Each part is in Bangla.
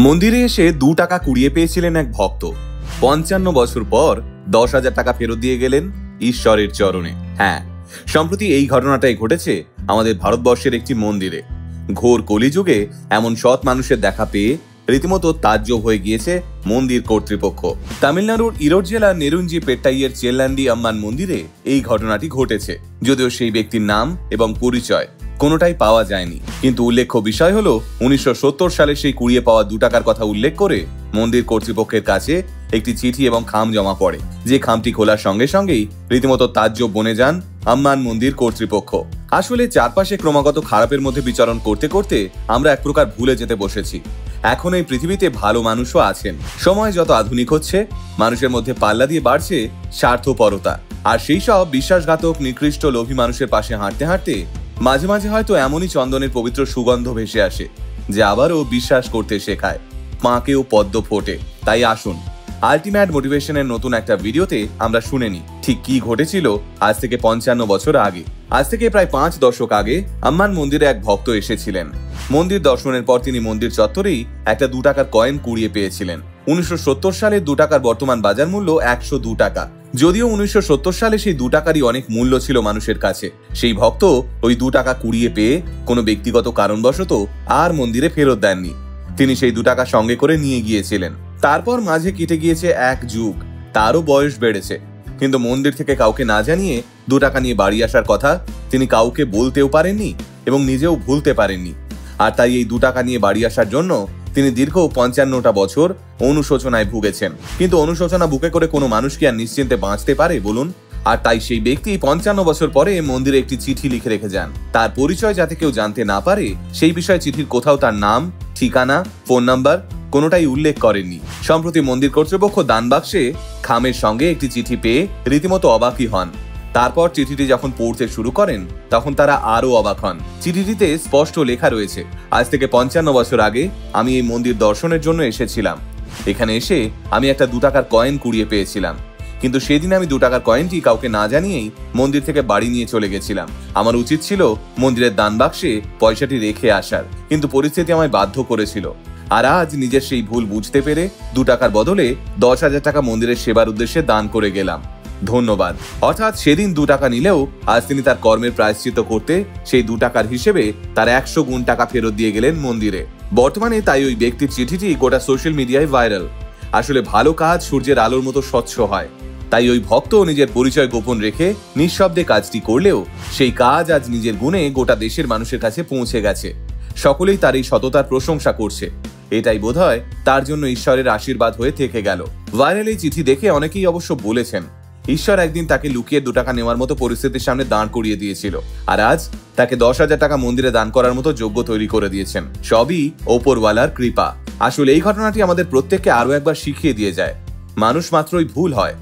মন্দিরে এসে 2 টাকা কুড়িয়ে পেয়েছিলেন এক ভক্ত। 55 বছর পর 10,000 টাকা ফেরত দিয়ে গেলেন ঈশ্বরের চরণে। হ্যাঁ, সম্প্রতি এই ঘটনাটাই ঘটেছে আমাদের ভারতবর্ষের একটি মন্দিরে। ঘোর কলিযুগে এমন সৎ মানুষের দেখা পেয়ে রীতিমতো তাজ্জব হয়ে গিয়েছে মন্দির কর্তৃপক্ষ। তামিলনাড়ুর ইরোড জেলার নেরুঞ্জি পেট্টাইয়ের চেল্লান্ডি আম্মান মন্দিরে এই ঘটনাটি ঘটেছে। যদিও সেই ব্যক্তির নাম এবং পরিচয় কোনোটাই পাওয়া যায়নি, কিন্তু উল্লেখ্য বিষয় হলো 1970 সালে সেই কুড়িয়ে পাওয়া 2 টাকার কথা উল্লেখ করে মন্দির কর্তৃপক্ষের কাছে একটি চিঠি এবং খাম জমা পড়ে, যে খামটি খোলার সঙ্গে সঙ্গেই রীতিমতো তাজ্জব বনে যান আম্মান মন্দির কর্তৃপক্ষ। আসলে চারপাশে ক্রমাগত খারাপের মধ্যে বিচরণ করতে করতে আমরা এক প্রকার ভুলে যেতে বসেছি। এখন এই পৃথিবীতে ভালো মানুষও আছেন। সময় যত আধুনিক হচ্ছে, মানুষের মধ্যে পাল্লা দিয়ে বাড়ছে স্বার্থপরতা, আর সেই সব বিশ্বাসঘাতক নিকৃষ্ট লোভী মানুষের পাশে হাঁটতে হাঁটতে মাঝে মাঝে হয়তো এমনই চন্দনের পবিত্র সুগন্ধ ভেসে আসে, যে আবারও বিশ্বাস করতে শেখায় পাঁকেও পদ্ম ফোটে। তাই আসুন, আলটিমেট মোটিভেশনের নতুন একটা ভিডিওতে আমরা শুনে নিই ঠিক কি ঘটেছিল আজ থেকে 55 বছর আগে। আজ থেকে প্রায় 5 দশক আগে আম্মান মন্দিরে এক ভক্ত এসেছিলেন। মন্দির দর্শনের পর তিনি মন্দির চত্বরেই একটা 2 টাকার কয়েন কুড়িয়ে পেয়েছিলেন। 1970 সালে 2 টাকার বর্তমান বাজার মূল্য 102 টাকা। যদিও 1970 সালে সেই 2 টাকারই অনেক মূল্য ছিল মানুষের কাছে, সেই ভক্ত ওই 2 টাকা কুড়িয়ে পেয়ে কোনো ব্যক্তিগত কারণবশত আর মন্দিরে ফেরত দেননি। তিনি সেই 2 টাকা সঙ্গে করে নিয়ে গিয়েছিলেন। তারপর মাঝে কেটে গিয়েছে এক যুগ, তারও বয়স বেড়েছে, কিন্তু মন্দির থেকে কাউকে না জানিয়ে 2 টাকা নিয়ে বাড়ি আসার কথা তিনি কাউকে বলতেও পারেননি এবং নিজেও ভুলতে পারেননি। আর তাই এই 2 টাকা নিয়ে বাড়ি আসার জন্য তিনি দীর্ঘ 55টা বছর অনুশোচনায় ভুগেছেন। কিন্তু অনুশোচনা বুকে করে কোনো মানুষ কি আর নিশ্চিন্তে বাঁচতে পারে বলুন? আর তাই সেই ব্যক্তি 55 বছর পরে মন্দিরে একটি চিঠি লিখে রেখে যান। তার পরিচয় যাতে কেউ জানতে না পারে সেই বিষয়ে চিঠির কোথাও তার নাম, ঠিকানা, ফোন নাম্বার কোনোটাই উল্লেখ করেননি। সম্প্রতি মন্দির কর্তৃপক্ষ দান বাক্সে খামের সঙ্গে একটি চিঠি পেয়ে রীতিমতো অবাকই হন। তারপর চিঠিটি যখন পড়তে শুরু করেন তখন তারা আরো অবাক হন। চিঠিটিতে স্পষ্ট লেখা রয়েছে, আজ থেকে 55 বছর আগে আমি এই মন্দির দর্শনের জন্য এসেছিলাম। এখানে এসে আমি একটা 2 টাকার কয়েন কুড়িয়ে পেয়েছিলাম, কিন্তু সেদিন আমি 2 টাকার কয়েনটি কাউকে না জানিয়েই মন্দির থেকে বাড়ি নিয়ে চলে গেছিলাম। আমার উচিত ছিল মন্দিরের দান বাক্সে পয়সাটি রেখে আসার, কিন্তু পরিস্থিতি আমায় বাধ্য করেছিল। আর আজ নিজের সেই ভুল বুঝতে পেরে 2 টাকার বদলে 10,000 টাকা মন্দিরের সেবার উদ্দেশ্যে দান করে গেলাম। ধন্যবাদ। অর্থাৎ সেদিন 2 টাকা নিলেও আজ তিনি তার কর্মের প্রায়শ্চিত্ত করতে সেই 2 টাকার হিসেবে তার 100 গুণ টাকা ফেরত দিয়ে গেলেন মন্দিরে। বর্তমানে তাই ওই ব্যক্তির চিঠিটি গোটা সোশ্যাল মিডিয়ায় ভাইরাল। আসলে ভালো কাজ সূর্যের আলোর মতো স্বচ্ছ হয়, তাই ওই ভক্ত নিজের পরিচয় গোপন রেখে নিঃশব্দে কাজটি করলেও সেই কাজ আজ নিজের গুণে গোটা দেশের মানুষের কাছে পৌঁছে গেছে। সকলেই তার এই সততার প্রশংসা করছে। এটাই বোধহয় তার জন্য ঈশ্বরের আশীর্বাদ হয়ে থেকে গেল। ভাইরাল এই চিঠি দেখে অনেকেই অবশ্য বলেছেন ঈশ্বর একদিন তাকে লুকিয়ে 2 টাকা নেওয়ার মতো পরিস্থিতির সামনে দাঁড় করিয়ে দিয়েছিল, আর আজ তাকে 10,000 টাকা মন্দিরে দান করার মতো যোগ্য তৈরি করে দিয়েছেন। সবই ওপরওয়ালার কৃপা। আসলে এই ঘটনাটি আমাদের প্রত্যেককে আরো একবার শিখিয়ে দিয়ে যায়, মানুষ মাত্রই ভুল হয়।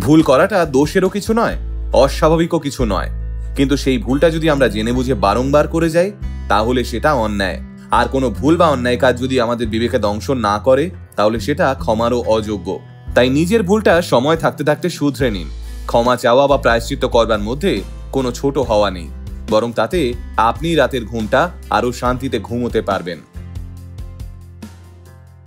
ভুল করাটা দোষেরও কিছু নয়, অস্বাভাবিকও কিছু নয়, কিন্তু সেই ভুলটা যদি আমরা জেনে বুঝে বারংবার করে যাই তাহলে সেটা অন্যায়। আর কোনো ভুল বা অন্যায় কাজ যদি আমাদের বিবেকে দংশন না করে তাহলে সেটা ক্ষমারও অযোগ্য। তাই নিজের ভুলটা সময় থাকতে থাকতে শুধরে নিন। ক্ষমা চাওয়া বা প্রায়শ্চিত্ত করবার মধ্যে কোনো ছোট হওয়া নেই, বরং তাতে আপনি রাতের ঘুমটা আরো শান্তিতে ঘুমোতে পারবেন।